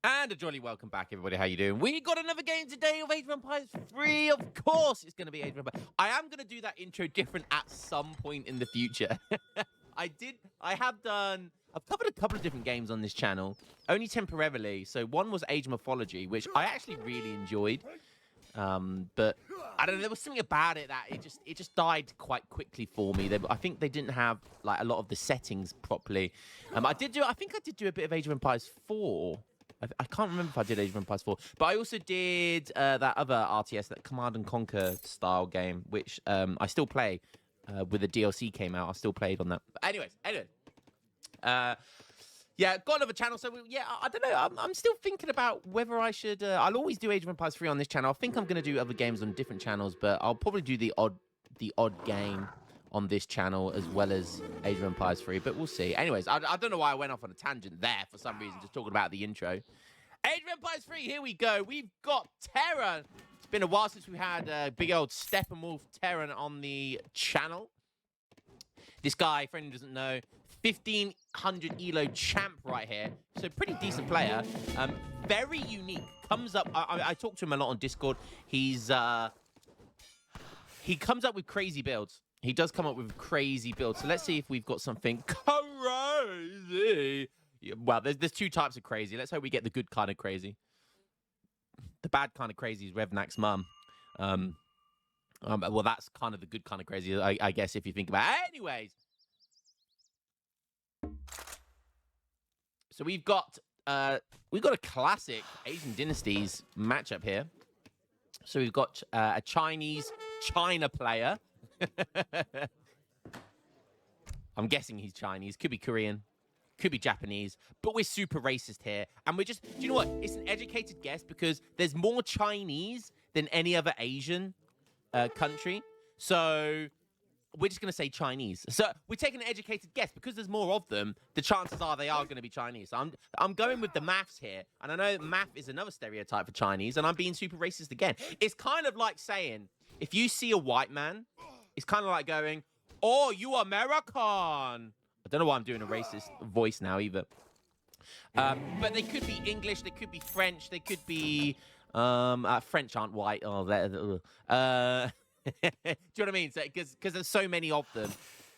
And a jolly welcome back, everybody. How you doing? We got another game today of Age of Empires 3. Of course, it's going to be Age of Empires. I am going to do that intro different at some point in the future. I have done. I've covered a couple of different games on this channel, only temporarily. So one was Age Mythology, which I actually really enjoyed. But I don't know. There was something about it that it just died quite quickly for me. I think they didn't have like a lot of the settings properly. I think I did do a bit of Age of Empires 4. I can't remember if I did Age of Empires 4, but I also did that other RTS, that Command and Conquer style game, which I still play. With the DLC came out, I still played on that. But anyway, yeah, got another channel. So yeah, I don't know. I'm still thinking about whether I should. I'll always do Age of Empires 3 on this channel. I think I'm going to do other games on different channels, but I'll probably do the odd game on this channel as well as Age of Empires 3, but we'll see. Anyways, I don't know why I went off on a tangent there for some reason, just talking about the intro. Age of Empires 3, here we go. We've got Terran. It's been a while since we had big old Steppenwolf Terran on the channel. This guy, for anyone who doesn't know, 1500 elo champ right here. So pretty decent player. Very unique. Comes up, I talk to him a lot on Discord. He comes up with crazy builds. He does come up with crazy builds. So let's see if we've got something crazy. Well, there's two types of crazy. Let's hope we get the good kind of crazy. The bad kind of crazy is Revnak's mum. Well, that's kind of the good kind of crazy, I guess, if you think about it. Anyways. So we've got a classic Asian Dynasties matchup here. So we've got a China player. I'm guessing he's Chinese. Could be Korean. Could be Japanese. But we're super racist here. And we're just... Do you know what? It's an educated guess because there's more Chinese than any other Asian country. So we're just going to say Chinese. So we're taking an educated guess. Because there's more of them, the chances are they are going to be Chinese. So I'm going with the maths here. And I know math is another stereotype for Chinese. And I'm being super racist again. It's kind of like saying, if you see a white man... It's kind of like going, oh, you American. I don't know why I'm doing a racist voice now either. But they could be English. They could be French. They could be... French aren't white. Oh, do you know what I mean? Because there's so many of them.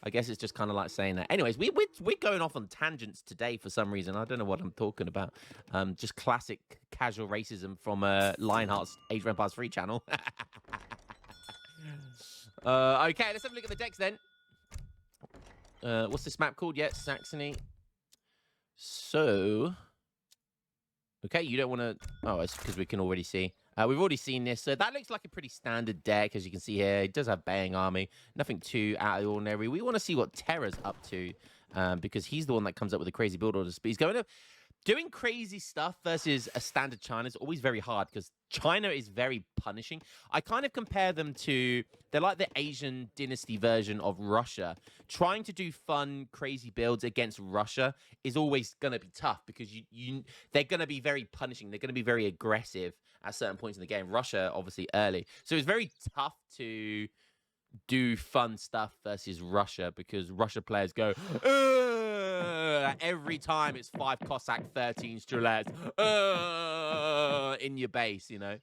I guess it's just kind of like saying that. Anyways, we're going off on tangents today for some reason. I don't know what I'm talking about. Just classic casual racism from Lionheart's Age of Empires 3 channel. Okay, let's have a look at the decks then. What's this map called? Yeah, Saxony. So, okay, you don't want to... Oh, it's because we can already see. We've already seen this. So that looks like a pretty standard deck, as you can see here. It does have Baying Army. Nothing too out of the ordinary. We want to see what Terra's up to, because he's the one that comes up with the crazy build orders. But he's going to... Doing crazy stuff versus a standard China is always very hard because China is very punishing. I kind of compare them to, they're like the Asian dynasty version of Russia. Trying to do fun, crazy builds against Russia is always going to be tough because they're going to be very punishing. They're going to be very aggressive at certain points in the game. Russia, obviously, early. So it's very tough to do fun stuff versus Russia because Russia players go, every time it's 5 Cossack, 13 Strelets in your base, you know.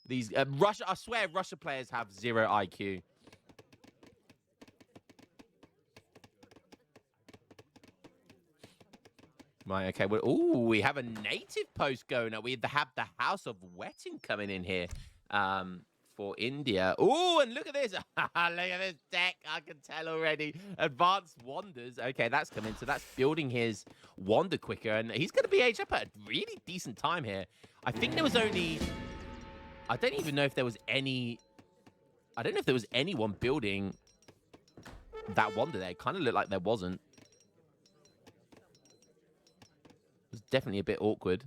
These Russia, I swear Russia players have 0 IQ. Right, okay. Well, ooh, we have a native post going up. We have the House of Wetting coming in here. For India. Oh, and look at this. Look at this deck. I can tell already. Advanced Wanders. Okay, that's coming. So that's building his Wander quicker. And he's going to be aged up at a really decent time here. I think there was only... I don't even know if there was any... I don't know if there was anyone building that Wander there. It kind of looked like there wasn't. It was definitely a bit awkward.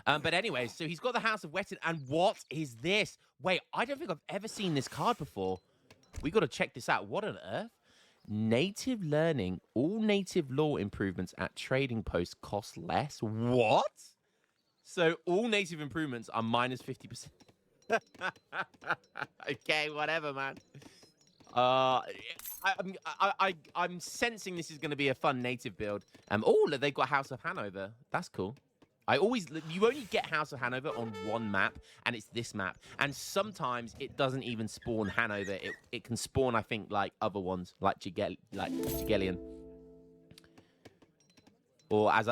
But anyway, so he's got the House of Wetting. And what is this? Wait, I don't think I've ever seen this card before. We got to check this out. What on earth? Native learning. All native law improvements at trading posts cost less. What? So all native improvements are minus 50%. Okay, whatever, man. I'm sensing this is going to be a fun native build. Oh, they've got House of Hanover. That's cool. You only get House of Hanover on one map, and it's this map. And sometimes it doesn't even spawn Hanover. It can spawn, I think, like other ones, like Jigelian. Or as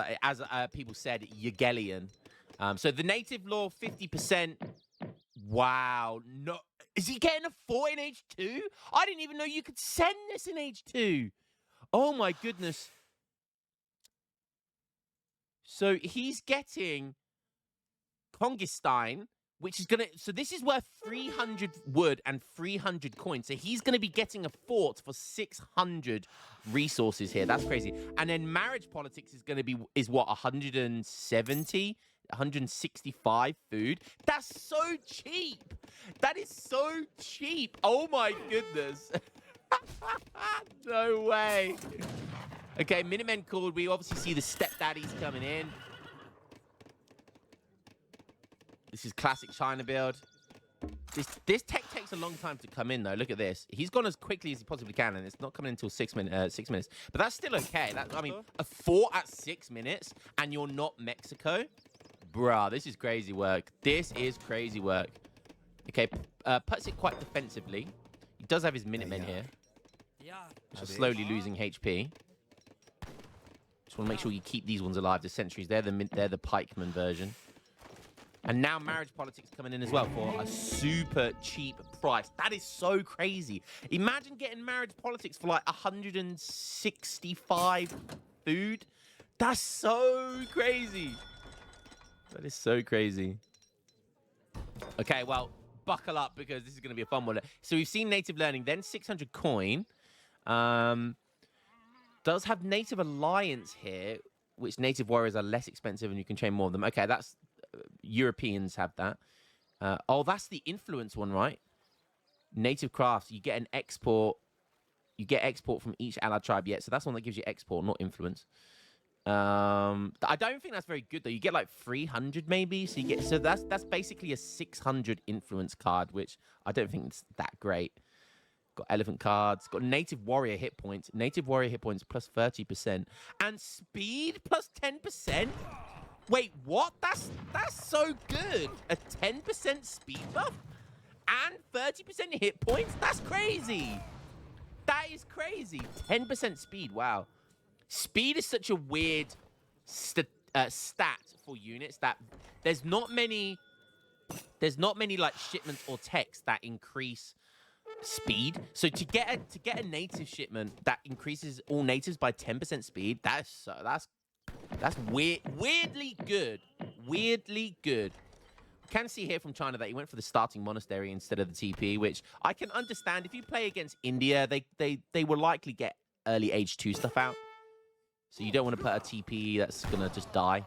people said, Yagelian. So the native law, 50%. Wow. No. Is he getting a 4 in H2? I didn't even know you could send this in H2. Oh, my goodness. So he's getting Kongistein, which is going to... So this is worth 300 wood and 300 coins. So he's going to be getting a fort for 600 resources here. That's crazy. And then marriage politics is going to be... Is what, 170? 165 food? That's so cheap. That is so cheap. Oh, my goodness. No way. Okay, Minutemen called. We obviously see the stepdaddies coming in. This is classic China build. This tech takes a long time to come in, though. Look at this. He's gone as quickly as he possibly can, and it's not coming in until 6 minutes. But that's still okay. I mean, a fort at 6 minutes, and you're not Mexico? Bruh, this is crazy work. This is crazy work. Okay, puts it quite defensively. He does have his Minutemen here, which are slowly losing HP. Just want to make sure you keep these ones alive. The sentries, they're the pikeman version. And now marriage politics coming in as well for a super cheap price. That is so crazy. Imagine getting marriage politics for like 165 food. That's so crazy. That is so crazy. Okay, well, buckle up because this is going to be a fun one. So we've seen native learning, then 600 coin. Does have native alliance here, which native warriors are less expensive and you can train more of them. Okay, that's Europeans have that. Oh, that's the influence one, right? Native crafts, you get an export. You get export from each allied tribe. Yeah, so that's one that gives you export, not influence. I don't think that's very good though. You get like 300 maybe. So that's basically a 600 influence card, which I don't think it's that great. Got elephant cards. Got native warrior hit points. Native warrior hit points plus 30%. And speed plus 10%? Wait, what? That's so good. A 10% speed buff? And 30% hit points? That's crazy. That is crazy. 10% speed. Wow. Speed is such a weird stat for units that there's not many like shipments or techs that increase speed. So to get a native shipment that increases all natives by 10% speed, that's weirdly good. Weirdly good. We can see here from China that he went for the starting monastery instead of the TP, which I can understand. If you play against India, they will likely get early age 2 stuff out. So you don't want to put a TP that's gonna just die.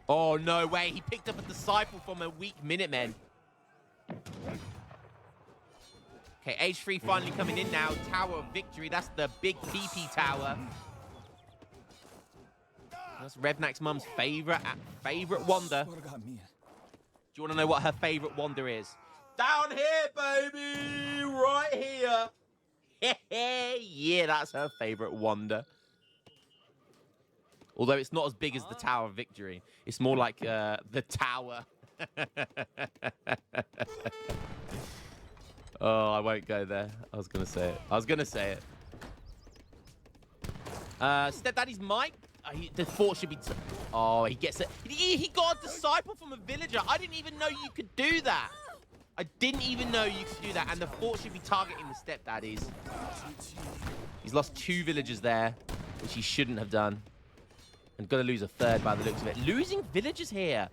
Oh no way! He picked up a disciple from a weak Minutemen. Okay, age 3 finally coming in now. Tower of Victory. That's the big PP tower. That's Revnak's mum's favorite wonder. Do you want to know what her favorite wonder is? Down here, baby, right here. Yeah, that's her favorite wonder. Although it's not as big as the Tower of Victory. It's more like the tower. Oh, I won't go there. I was going to say it. Stepdaddy's Mike. The fort should be... Oh, he gets it. He got a disciple from a villager. I didn't even know you could do that. I didn't even know you could do that. And the fort should be targeting the stepdaddies. He's lost 2 villagers there, which he shouldn't have done. And got to lose a 3rd by the looks of it. Losing villagers here.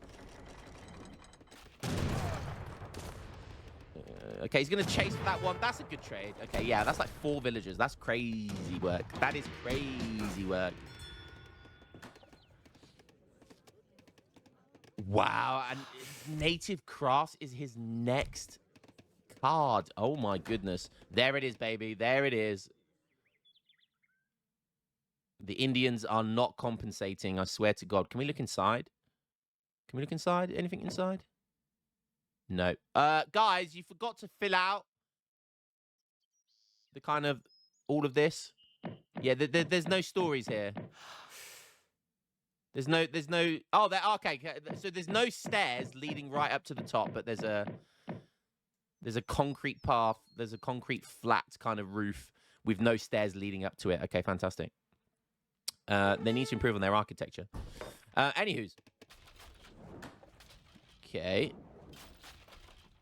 Okay, he's going to chase for that one. That's a good trade. Okay, yeah, that's like 4 villagers. That's crazy work. That is crazy work. Wow, and native crafts is his next card. Oh my goodness. There it is, baby. There it is. The Indians are not compensating, I swear to God. Can we look inside? Can we look inside? Anything inside? No. Guys, you forgot to fill out the kind of all of this. Yeah, there's no stories here. There's no. Oh, there. Okay, so there's no stairs leading right up to the top, but there's a concrete path. There's a concrete flat kind of roof with no stairs leading up to it. Okay, fantastic. They need to improve on their architecture. Anywho's. Okay.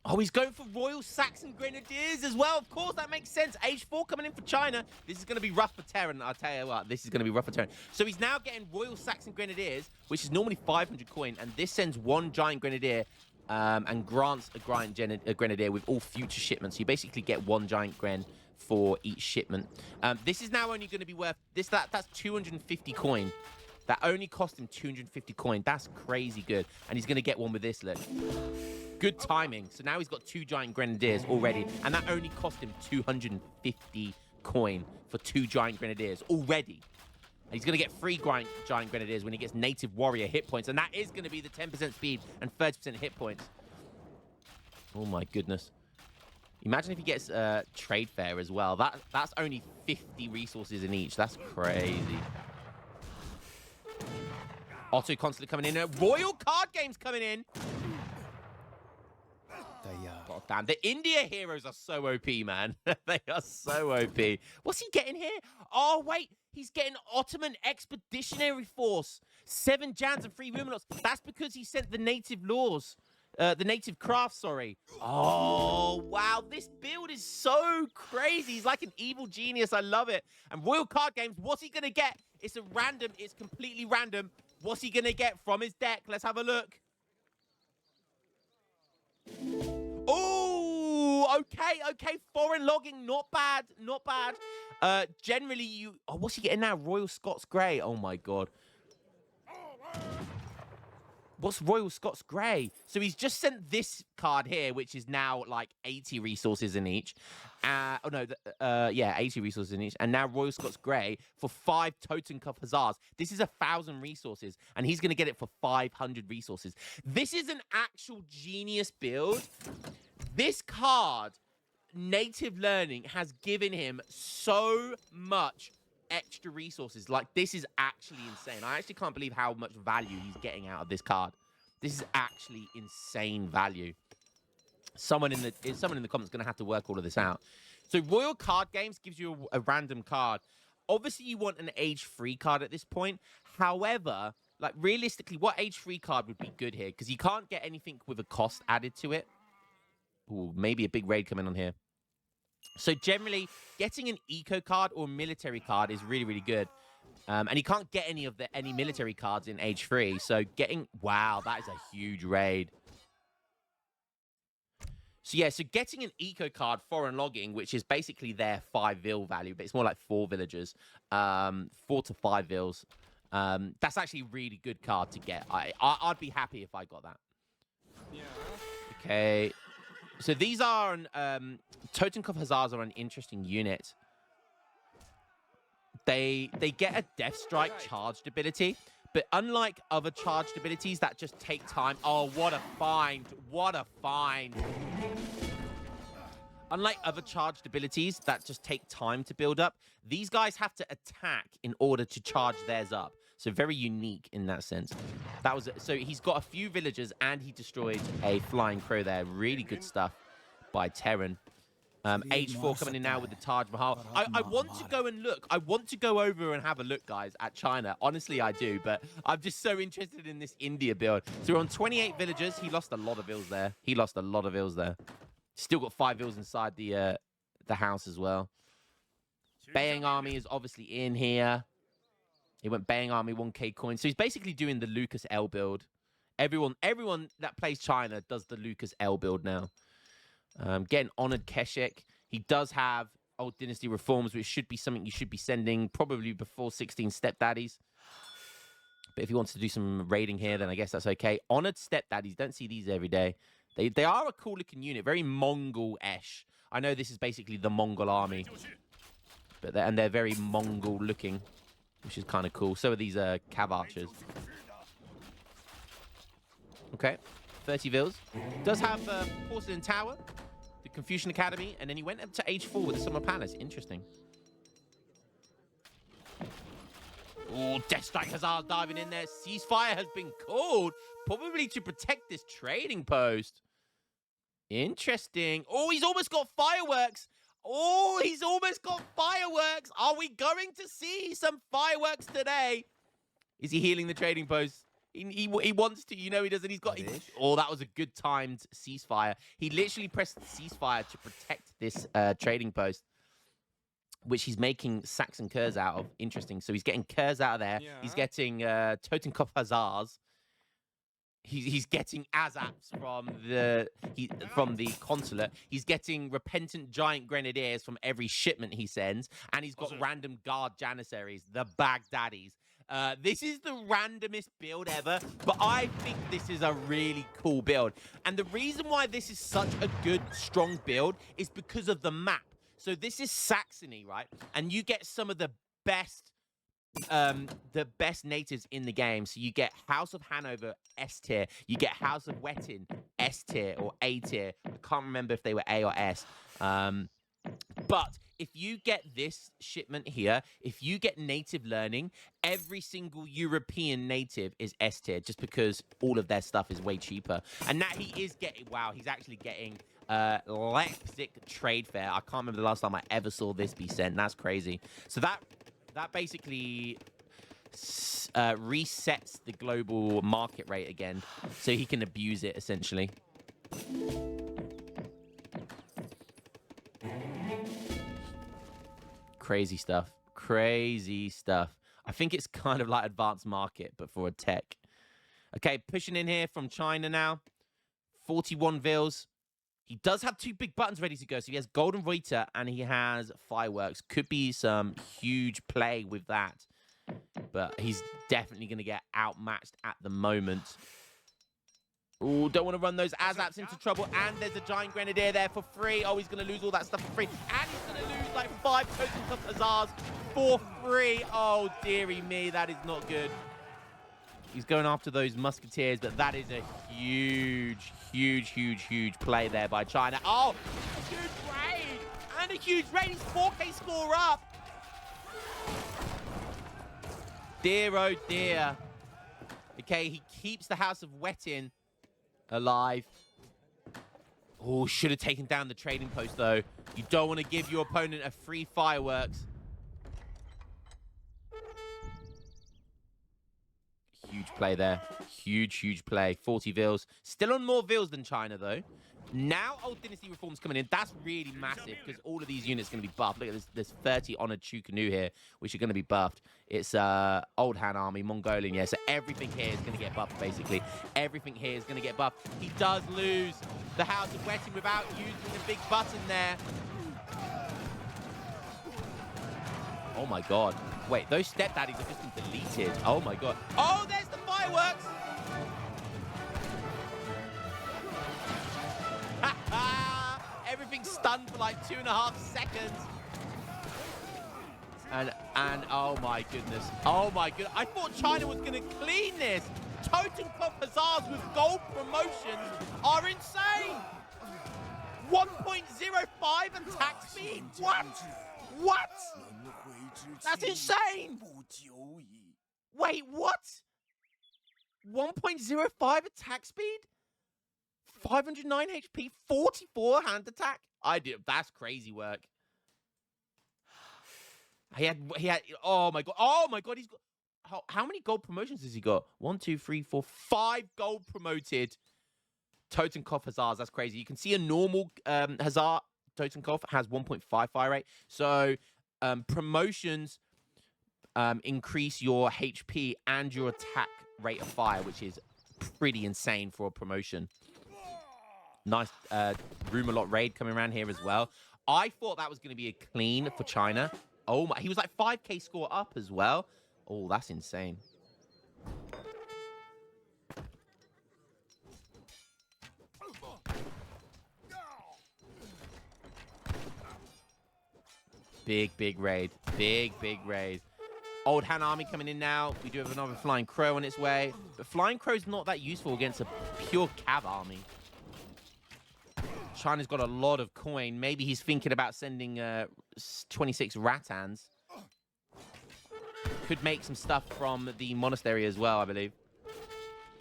Oh, he's going for Royal Saxon Grenadiers as well. Of course, that makes sense. Age 4 coming in for China. This is going to be rough for Terran. I'll tell you what, this is going to be rough for Terran. So he's now getting Royal Saxon Grenadiers, which is normally 500 coin. And this sends one Giant Grenadier and grants a Grenadier with all future shipments. So you basically get one Giant Gren for each shipment. This is now only going to be worth... That's 250 coin. That only cost him 250 coin. That's crazy good. And he's going to get one with this, look. Good timing. So now he's got 2 Giant Grenadiers already. And that only cost him 250 coin for 2 Giant Grenadiers already. And he's going to get 3 Giant Grenadiers when he gets Native Warrior hit points. And that is going to be the 10% speed and 30% hit points. Oh, my goodness. Imagine if he gets Trade Fair as well. That's only 50 resources in each. That's crazy. Auto constantly coming in. Royal Card Games coming in. God damn. The India heroes are so OP, man. They are so OP. What's he getting here? Oh, wait. He's getting Ottoman Expeditionary Force. 7 Jans and 3 Rumenots. That's because he sent the native laws. The native craft, sorry. Oh, wow. This build is so crazy. He's like an evil genius. I love it. And Royal Card Games, what's he going to get? It's a random. It's completely random. What's he going to get from his deck? Let's have a look. Oh, okay. Foreign logging, not bad. Generally, oh, what's he getting now? Royal Scots Grey. Oh, my God. What's Royal Scots Grey? So he's just sent this card here, which is now like 80 resources in each. 80 resources in each. And now Royal Scots Grey for 5 Totenkopf Hussars. This is 1,000 resources, and he's going to get it for 500 resources. This is an actual genius build. This card, Native Learning, has given him so much extra resources. Like, this is actually insane. I actually can't believe how much value he's getting out of this card. This is actually insane value. Someone in the comments is going to have to work all of this out. So Royal Card Games gives you a random card. Obviously, you want an age 3 card at this point. However, like, realistically, what age 3 card would be good here? Because you can't get anything with a cost added to it. Ooh, maybe a big raid coming on here. So generally, getting an eco card or military card is really, really good. And you can't get any military cards in age 3. So wow, that is a huge raid. So yeah, so getting an eco card, foreign logging, which is basically their 5 vil value, but it's more like 4 villagers, 4 to 5 vils. That's actually a really good card to get. I'd be happy if I got that. Yeah. Okay. So these are Totenkopf Hussars are an interesting unit. They get a Death Strike charged ability, but unlike other charged abilities that just take time. Oh, what a find! What a find! Unlike other charged abilities that just take time to build up, these guys have to attack in order to charge theirs up. So very unique in that sense. So he's got a few villagers and he destroyed a flying crow there. Really good stuff by Terran. Age 4 coming in now with the Taj Mahal. I want to go and look. I want to go over and have a look, guys, at China. Honestly, I do. But I'm just so interested in this India build. So we're on 28 villagers. He lost a lot of vills there. Still got 5 vills inside the house as well. Baying Army is obviously in here. He went Baying Army 1k coin. So he's basically doing the Lucas L build. Everyone that plays China does the Lucas L build now. Getting Honored Keshik. He does have Old Dynasty Reforms, which should be something you should be sending probably before 16 Stepdaddies. But if he wants to do some raiding here, then I guess that's okay. Honored Stepdaddies. Don't see these every day. They are a cool looking unit. Very Mongol-esh. I know this is basically the Mongol army. But they're very Mongol looking, which is kind of cool. So are these Cav archers. Okay. 30 vils. Does have Porcelain Tower, the Confucian Academy, and then he went up to age 4 with the Summer Palace. Interesting. Oh, Deathstrike Hussars diving in there. Ceasefire has been called, probably to protect this trading post. Interesting. Oh, he's almost got fireworks. Oh, he's almost got fireworks. Are we going to see some fireworks today? Is he healing the trading post? He wants to, you know he doesn't. He's got... oh, that was a good timed ceasefire. He literally pressed ceasefire to protect this trading post, which he's making Saxon Kurz out of. Interesting. So he's getting Kurz out of there. Yeah. He's getting Totenkopf Hussars. He's getting Azaps from the consulate. He's getting repentant giant grenadiers from every shipment he sends, and he's got random guard janissaries, the Baghdadis. This is the randomest build ever, but I think this is a really cool build. And the reason why this is such a good, strong build is because of the map. So this is Saxony, right? And you get some of the best natives in the game. So you get House of Hanover, S tier. You get House of Wettin, S tier or A tier. I can't remember if they were A or S. But if you get this shipment here, if you get native learning, every single European native is S tier, just because all of their stuff is way cheaper. And now he is getting, wow, he's actually getting Leipzig trade fair. I can't remember the last time I ever saw this be sent. That's crazy. So that basically resets the global market rate again, so he can abuse it, essentially. Crazy stuff. Crazy stuff. I think it's kind of like advanced market, but for a tech. Okay, pushing in here from China now. 41 Vils. He does have 2 big buttons ready to go. So he has Golden Reuter and he has Fireworks. Could be some huge play with that. But he's definitely going to get outmatched at the moment. Oh, don't want to run those Azaps into trouble. And there's a Giant Grenadier there for free. Oh, he's going to lose all that stuff for free. And he's going to lose like 5 Totenkopf Hussars for free. Oh, dearie me. That is not good. He's going after those Musketeers, but that is a huge, huge, huge, huge play there by China. Oh, a huge raid! And a huge raid. He's 4K score up. Dear, oh dear. Okay, he keeps the House of Wettin alive. Oh, should have taken down the trading post, though. You don't want to give your opponent a free fireworks. Huge play there. Huge, huge play. 40 Vils. Still on more Vils than China, though. Now Old Dynasty Reform's coming in. That's really massive, because all of these units are going to be buffed. Look at this. There's 30 Honored Chu Canoe here, which are going to be buffed. It's Old Han Army, Mongolian, yeah. So everything here is going to get buffed, basically. Everything here is going to get buffed. He does lose the House of Wettin without using the big button there. Oh, my God. Wait, those stepdaddies have just been deleted. Oh, my God. Oh, there's the fireworks! Everything's stunned for like 2.5 seconds. And oh my goodness. Oh my goodness. I thought China was going to clean this. Totenkopf Hussars with gold promotions are insane. 1.05 attack speed. What? What? That's insane. Wait, what? 1.05 attack speed? 509 HP, 44 hand attack. That's crazy work. He had, oh my God, he's got, how many gold promotions has he got? 1, 2, 3, 4, 5 gold promoted Totenkopf Hussars. That's crazy. You can see a normal Hussar Totenkopf has 1.5 fire rate. So promotions increase your HP and your attack rate of fire, which is pretty insane for a promotion. Nice Rumalot raid coming around here as well. I thought that was going to be a clean for China. Oh my, he was like 5K score up as well. Oh, that's insane. Big, big raid. Big, big raid. Old Han Army coming in now. We do have another Flying Crow on its way. But Flying Crow's not that useful against a pure Cav army. China's got a lot of coin. Maybe he's thinking about sending 26 Rattans. Could make some stuff from the monastery as well, I believe.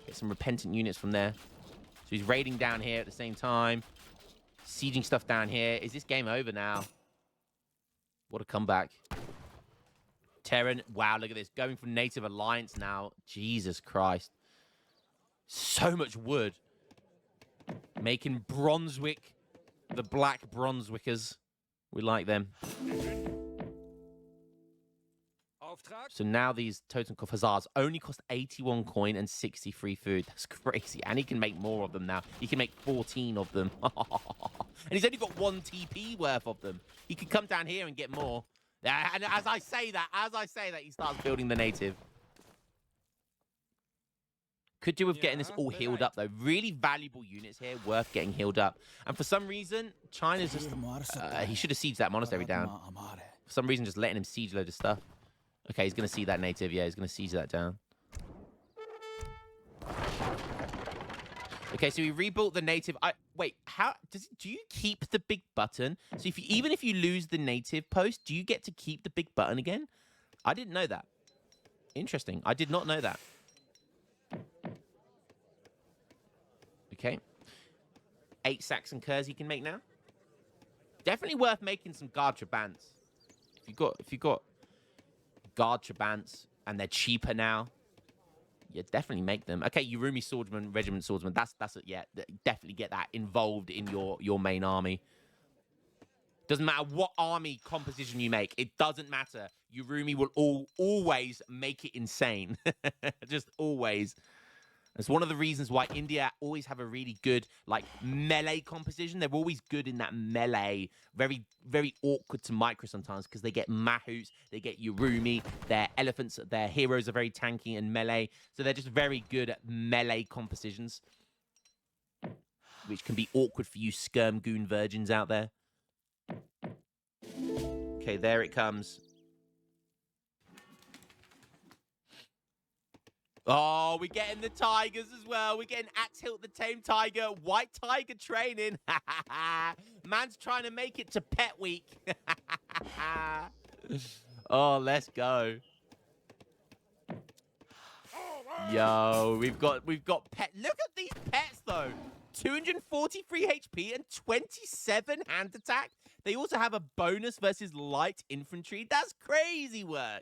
Get some repentant units from there. So he's raiding down here at the same time. Sieging stuff down here. Is this game over now? What a comeback. Terran, wow, look at this. Going for Native Alliance now. Jesus Christ. So much wood. Making Brunswick the Black Brunswickers. We like them. So now these Totenkopf Hussars only cost 81 coin and 63 food. That's crazy. And he can make more of them now. He can make 14 of them. And he's only got 1 TP worth of them. He could come down here and get more. And as I say that, he starts building the native. Could do with getting this all healed up, though. Really valuable units here, worth getting healed up. And for some reason, China's just... he should have sieged that monastery down. For some reason, just letting him siege a load of stuff. Okay, he's going to see that native. Yeah, he's going to siege that down. Okay, so we rebuilt the native. Wait, how do you keep the big button? So even if you lose the native post, do you get to keep the big button again? I didn't know that. Interesting. I did not know that. Okay. 8 Saxon curs he can make now. Definitely worth making some guard trabants. If you got guard trabants and they're cheaper now, yeah, definitely make them. Okay, Urumi swordsman, regiment swordsman. That's it. Yeah, definitely get that involved in your main army. Doesn't matter what army composition you make. It doesn't matter. Urumi will always make it insane. Just always. It's one of the reasons why India always have a really good, like, melee composition. They're always good in that melee. Very, very awkward to micro sometimes because they get Mahouts, they get Urumi, their elephants, their heroes are very tanky and melee. So they're just very good at melee compositions, which can be awkward for you skirm goon virgins out there. Okay, there it comes. Oh, we're getting the tigers as well. We're getting Atilt the Tame Tiger, White Tiger training. Man's trying to make it to Pet Week. Oh, let's go. Yo, we've got pet. Look at these pets though. 243 HP and 27 hand attack. They also have a bonus versus light infantry. That's crazy work.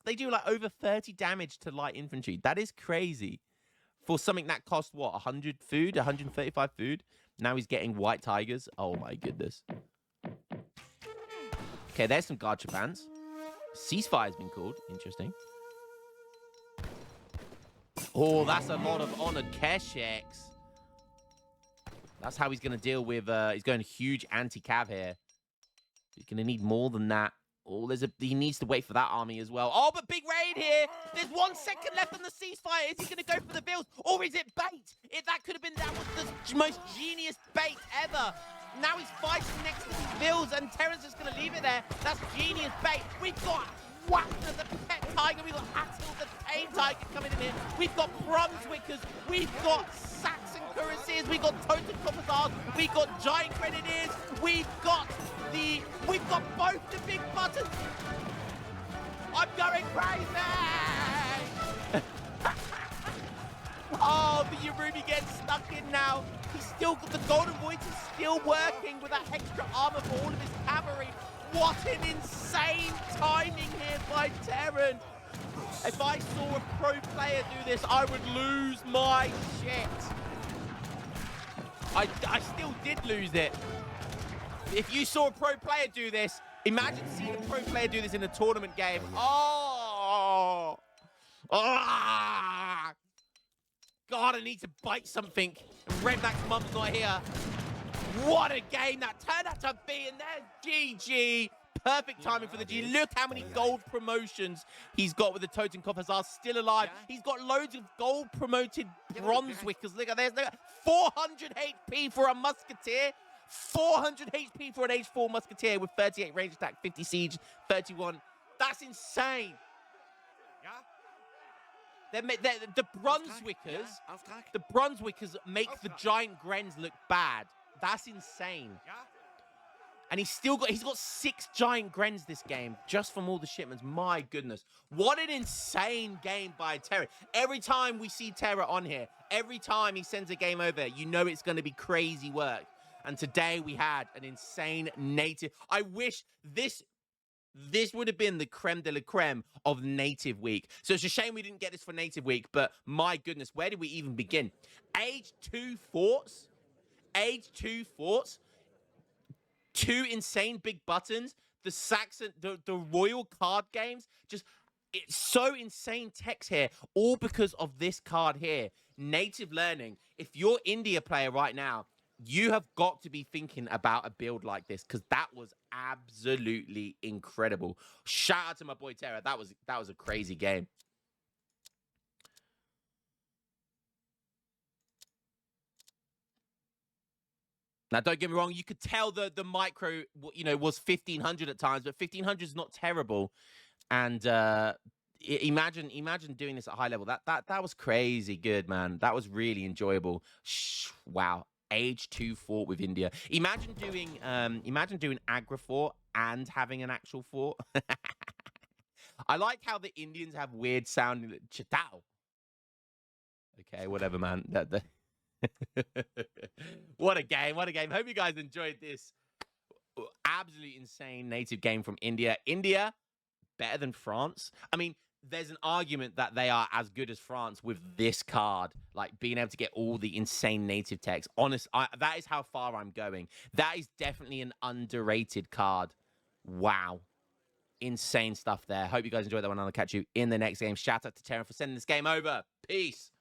They do like over 30 damage to light infantry. That is crazy. For something that cost, what, 100 food? 135 food? Now he's getting white tigers. Oh my goodness. Okay, there's some guard trabants. Ceasefire's been called. Interesting. Oh, that's a lot of honored Kesheks. That's how he's going to deal with... he's going huge anti-cav here. He's going to need more than that. Oh, he needs to wait for that army as well. Oh, but big raid here. There's 1 second left on the ceasefire. Is he going to go for the bills? Or is it bait? That was the most genius bait ever. Now he's fighting next to these bills, and Terran's just going to leave it there. That's genius bait. We've got Wagner the Pet Tiger. We've got Attil the Tame Tiger coming in here. We've got Brunswickers. We've got Saxon Cuirassiers. We've got Totenkopf Hussars. We've got Giant Grenadiers. We've got both the big buttons. I'm going crazy. Oh, but Urumi gets stuck in now. He's still got the Golden Voice is still working with that extra armor for all of his cavalry. What an insane timing here by Terran. If I saw a pro player do this, I would lose my shit. I still did lose it. If you saw a pro player do this, imagine seeing a pro player do this in a tournament game. Oh! Ah! God, I need to bite something. Redback's mum's not here. What a game that turned out to be, and there's GG. Perfect timing for the G. Look how many gold promotions he's got with the Totenkopf Hussars still alive. He's got loads of gold promoted Brunswickers. Look at this. 400 HP for a musketeer. 400 HP for an H4 musketeer with 38 range attack, 50 siege, 31. That's insane. The Brunswickers make the giant Grens look bad. That's insane. And he's got 6 giant Grens this game, just from all the shipments. My goodness. What an insane game by Terra. Every time we see Terra on here, every time he sends a game over, you know it's going to be crazy work. And today we had an insane native. I wish this would have been the creme de la creme of native week. So it's a shame we didn't get this for native week, but my goodness, where did we even begin? Age 2 forts? Age 2 forts? 2 insane big buttons, the Saxon, the royal card games, just it's so insane text here, all because of this card here. Native learning. If you're India player right now, you have got to be thinking about a build like this, because that was absolutely incredible. Shout out to my boy Terra. That was a crazy game. Now, don't get me wrong. You could tell the micro, was 1500 at times, but 1500 is not terrible. And imagine doing this at high level. That was crazy good, man. That was really enjoyable. Wow. Age 2 fort with India. Imagine doing Agra fort and having an actual fort. I like how the Indians have weird sounding Chatao. Okay, whatever, man. What a game. Hope you guys enjoyed this absolutely insane native game from India. India, better than France. I mean, there's an argument that they are as good as France with this card, like being able to get all the insane native text. That is how far I'm going. That is definitely an underrated card. Wow. Insane stuff there. Hope you guys enjoyed that one. I'll catch you in the next game. Shout out to Terran for sending this game over. Peace.